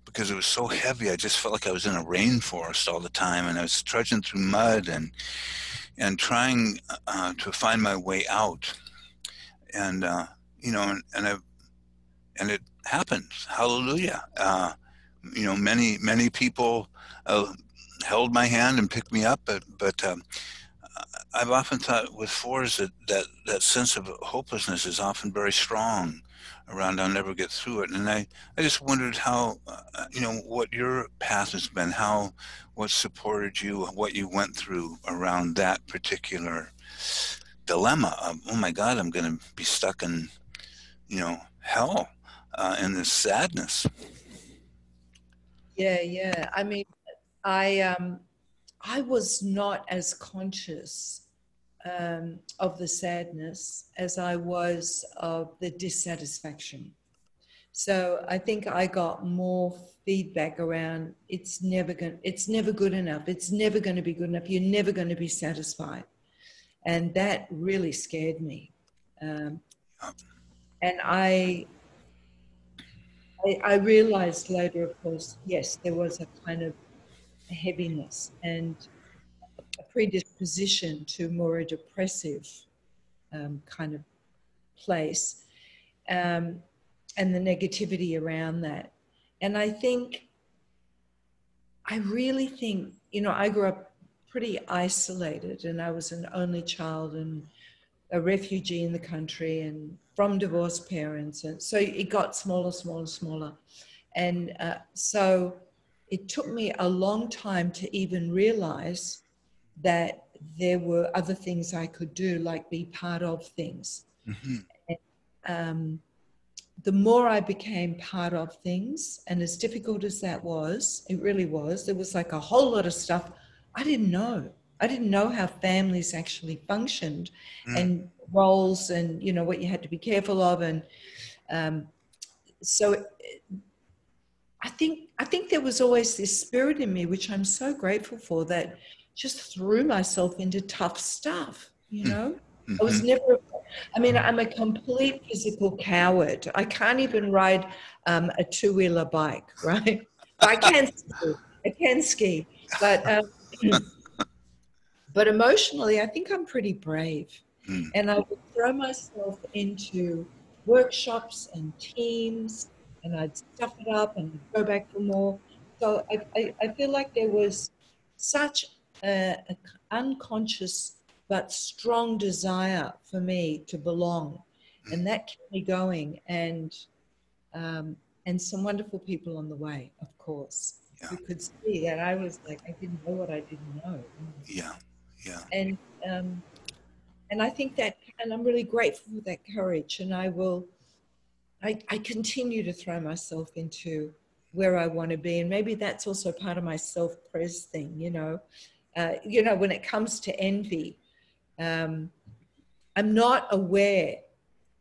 because it was so heavy, I just felt like I was in a rainforest all the time, and I was trudging through mud and trying to find my way out. And and it happened. Hallelujah. Many people uh, held my hand and picked me up, but I've often thought with fours that sense of hopelessness is often very strong around I'll never get through it. And I just wondered how, what your path has been, what supported you, what you went through around that particular dilemma of, oh my God, I'm going to be stuck in, hell, in this sadness. Yeah, yeah. I mean, I was not as conscious of the sadness as I was of the dissatisfaction. So I think I got more feedback around it's never good enough. It's never going to be good enough. You're never going to be satisfied. And that really scared me. Um, and I realized later, of course, yes, there was a kind of heaviness and a predisposition to more a depressive kind of place, um, and the negativity around that. And I really think, I grew up pretty isolated, and I was an only child and a refugee in the country and from divorced parents. And so it got smaller, smaller, smaller. And so it took me a long time to even realize that there were other things I could do, like be part of things. Mm-hmm. And, the more I became part of things, and as difficult as that was, it really was, there was like a whole lot of stuff I didn't know. I didn't know how families actually functioned and roles and, what you had to be careful of. And um, so I think there was always this spirit in me, which I'm so grateful for, that just threw myself into tough stuff. I Mm-hmm. was never, I mean, I'm a complete physical coward. I can't even ride a two-wheeler bike, right? But I can ski. I can ski. But emotionally, I think I'm pretty brave. Mm-hmm. And I would throw myself into workshops and teams, and I'd stuff it up and go back for more. So I feel like there was such a unconscious but strong desire for me to belong. And that kept me going. And some wonderful people on the way, of course, Yeah, who could see that I was like, I didn't know what I didn't know. yeah, yeah. And um, and I think that, and I'm really grateful for that courage. And I continue to throw myself into where I want to be. And maybe that's also part of my self-pres thing. When it comes to envy, um, I'm not aware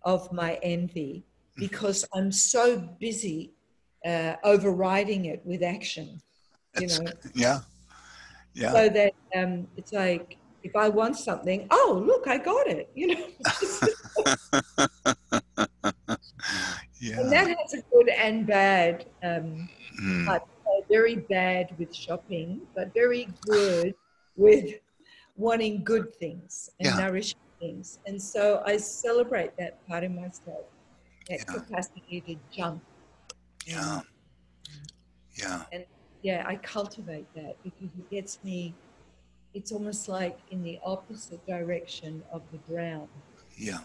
of my envy because I'm so busy overriding it with action, you It's know, yeah, yeah. so that it's like, if I want something, oh, look, I got it. And Yeah. that has a good and bad Mm. part. So very bad with shopping, but very good with wanting good things and Yeah. nourishing things. And so I celebrate that part of myself, that Yeah. capacity to jump Yeah. and Yeah. and yeah, I cultivate that because it gets me, it's almost like in the opposite direction of the drown. Yeah.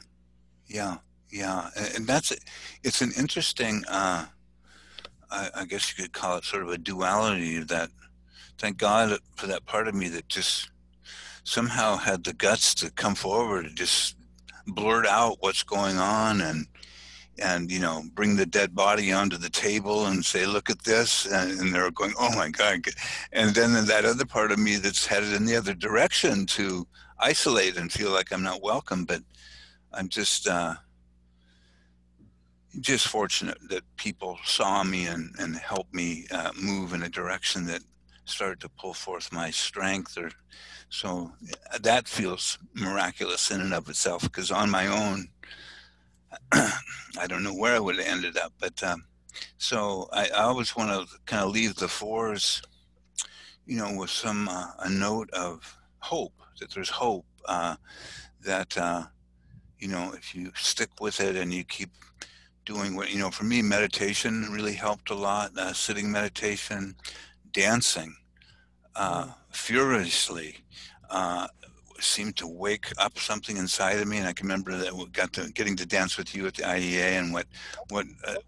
Yeah. Yeah. And that's it. It's an interesting, I guess you could call it sort of a duality that thank God for that part of me that just somehow had the guts to come forward and just blurt out what's going on and bring the dead body onto the table and say look at this, and they're going oh my god, and then that other part of me that's headed in the other direction to isolate and feel like I'm not welcome. But I'm just fortunate that people saw me and helped me move in a direction that started to pull forth my strength. Or so that feels miraculous in and of itself, because on my own I don't know where I would have ended up. But so I always want to kind of leave the fours, with some a note of hope, that there's hope, that if you stick with it and you keep doing what for me, meditation really helped a lot. Sitting meditation, dancing Mm. furiously. Uh, Seemed to wake up something inside of me, and I can remember that we got to getting to dance with you at the IEA, and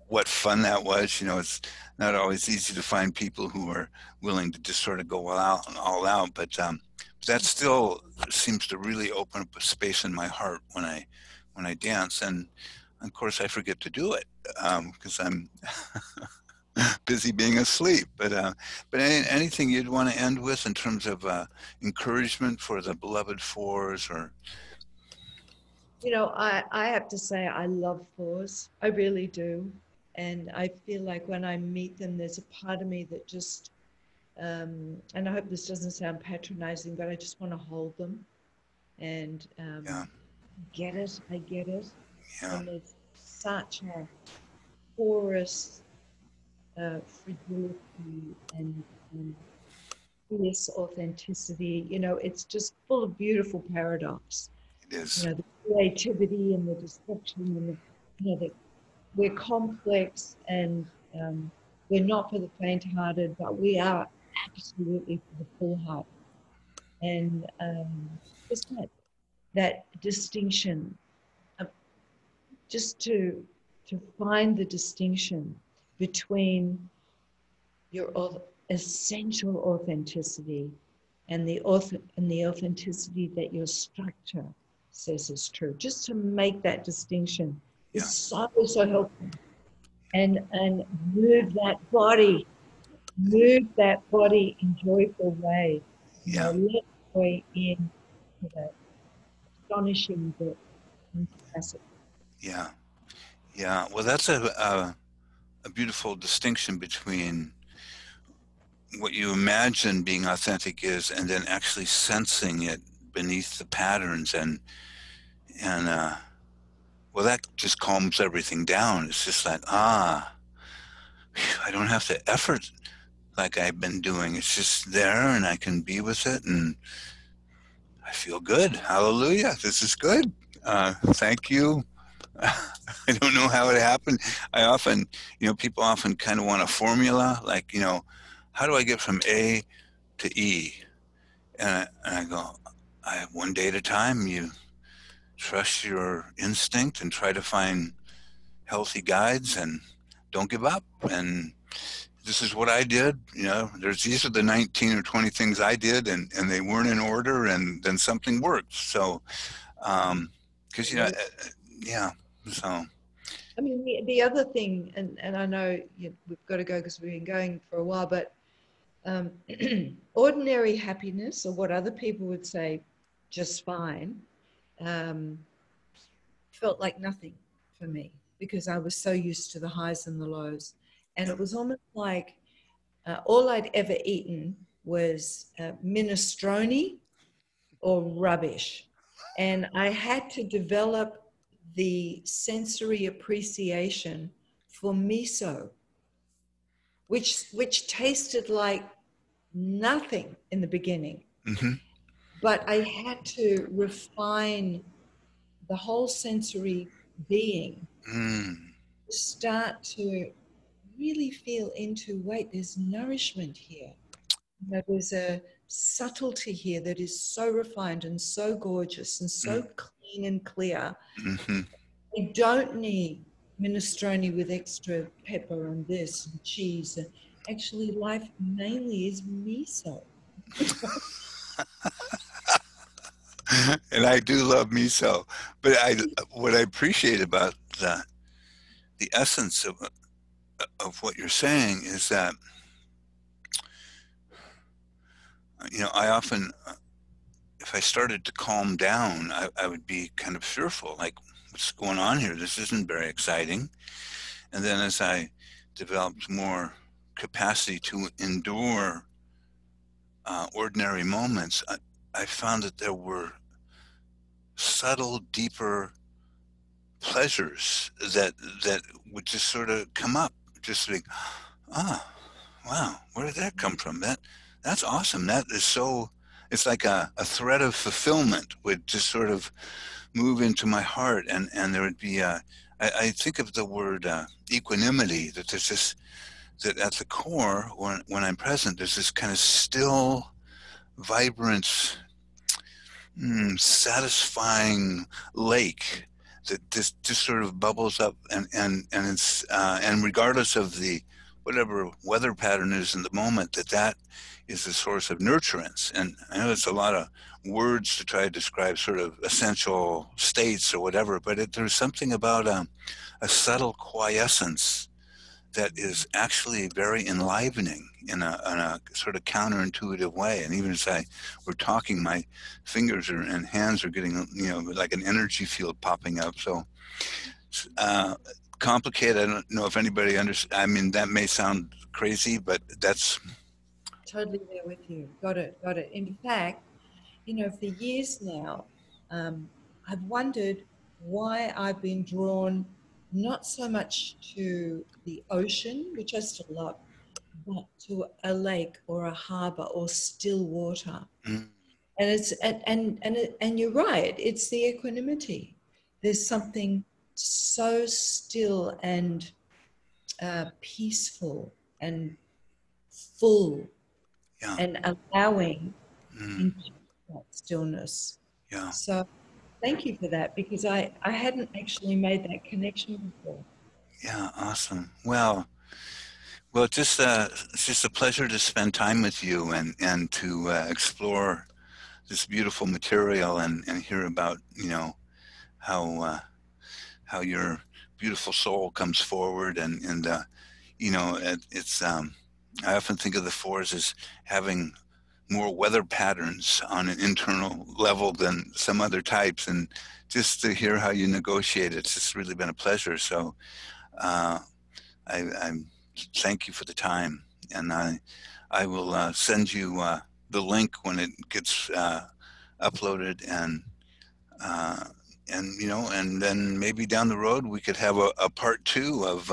what fun that was. It's not always easy to find people who are willing to just sort of go all out, but that still seems to really open up a space in my heart when I dance. And of course, I forget to do it because I'm busy being asleep. But anything you'd want to end with in terms of encouragement for the beloved fours, or I have to say I love fours. I really do. And I feel like when I meet them, there's a part of me that just, and I hope this doesn't sound patronizing, but I just want to hold them and yeah, get it. I get it. yeah, And there's such a porous fragility and fierce authenticity. It's just full of beautiful paradox. it is. The creativity and the destruction and that we're complex and we're not for the faint-hearted, but we are absolutely for the full-hearted. And just that distinction, uh, just to find the distinction between your essential authenticity and the authenticity that your structure says is true. Just to make that distinction is Yeah, so helpful. And move that body in joyful way. yeah, Let joy in to that astonishing depth and capacity. yeah, yeah. Well, that's a beautiful distinction between what you imagine being authentic is, and then actually sensing it beneath the patterns, and well, that just calms everything down. It's just like, I don't have to effort like I've been doing. It's just there, and I can be with it, and I feel good. Hallelujah. This is good. Thank you. I don't know how it happened. I often, people often kind of want a formula, like, how do I get from A to E? And I go, one day at a time. You trust your instinct and try to find healthy guides and don't give up. And this is what I did. These are the 19 or 20 things I did, and they weren't in order, and then something worked. So, because, yeah. So, I mean, the other thing, and I know we've got to go because we've been going for a while, but um, ordinary happiness, or what other people would say just fine, um, felt like nothing for me because I was so used to the highs and the lows. And yeah, it was almost like all I'd ever eaten was minestrone or rubbish. And I had to develop the sensory appreciation for miso, which tasted like nothing in the beginning. mm-hmm, but I had to refine the whole sensory being Mm, to start to really feel into, wait, there's nourishment here. You know, there's a subtlety here that is so refined and so gorgeous and so mm, clean and clear. mm-hmm. I don't need minestrone with extra pepper and this and cheese. And actually, life mainly is miso. And I do love miso, but what I appreciate about the essence of what you're saying is that, I often, if I started to calm down, I would be kind of fearful, like, what's going on here? This isn't very exciting. And then as I developed more capacity to endure ordinary moments, I found that there were subtle, deeper pleasures that would just sort of come up, just like, ah, wow, where did that come from? That's awesome. That is so. It's like a thread of fulfillment would just sort of move into my heart, and there would be I think of the word equanimity. That there's this that at the core, when I'm present, there's this kind of still, vibrant, satisfying lake that just sort of bubbles up, and regardless of the whatever weather pattern is in the moment, that is a source of nurturance. And I know it's a lot of words to try to describe sort of essential states or whatever, but there's something about a subtle quiescence that is actually very enlivening in a sort of counterintuitive way. And even as we're talking, my fingers and hands are getting, like an energy field popping up. So uh, complicated. I don't know if anybody understands. I mean, that may sound crazy, but that's, Totally there with you. Got it. Got it. In fact, for years now, um, I've wondered why I've been drawn not so much to the ocean, which I still love, but to a lake or a harbor or still water. mm, And it's and you're right, it's the equanimity. There's something so still and peaceful and full yeah, and allowing mm, into that stillness. yeah, So thank you for that, because I hadn't actually made that connection before. yeah, awesome. Well, it's just a pleasure to spend time with you and to explore this beautiful material and hear about how how your beautiful soul comes forward and it's I often think of the fours as having more weather patterns on an internal level than some other types, and just to hear how you negotiate it's just really been a pleasure. So uh, I thank you for the time, and I will send you the link when it gets uploaded, uh, and then maybe down the road we could have a part two of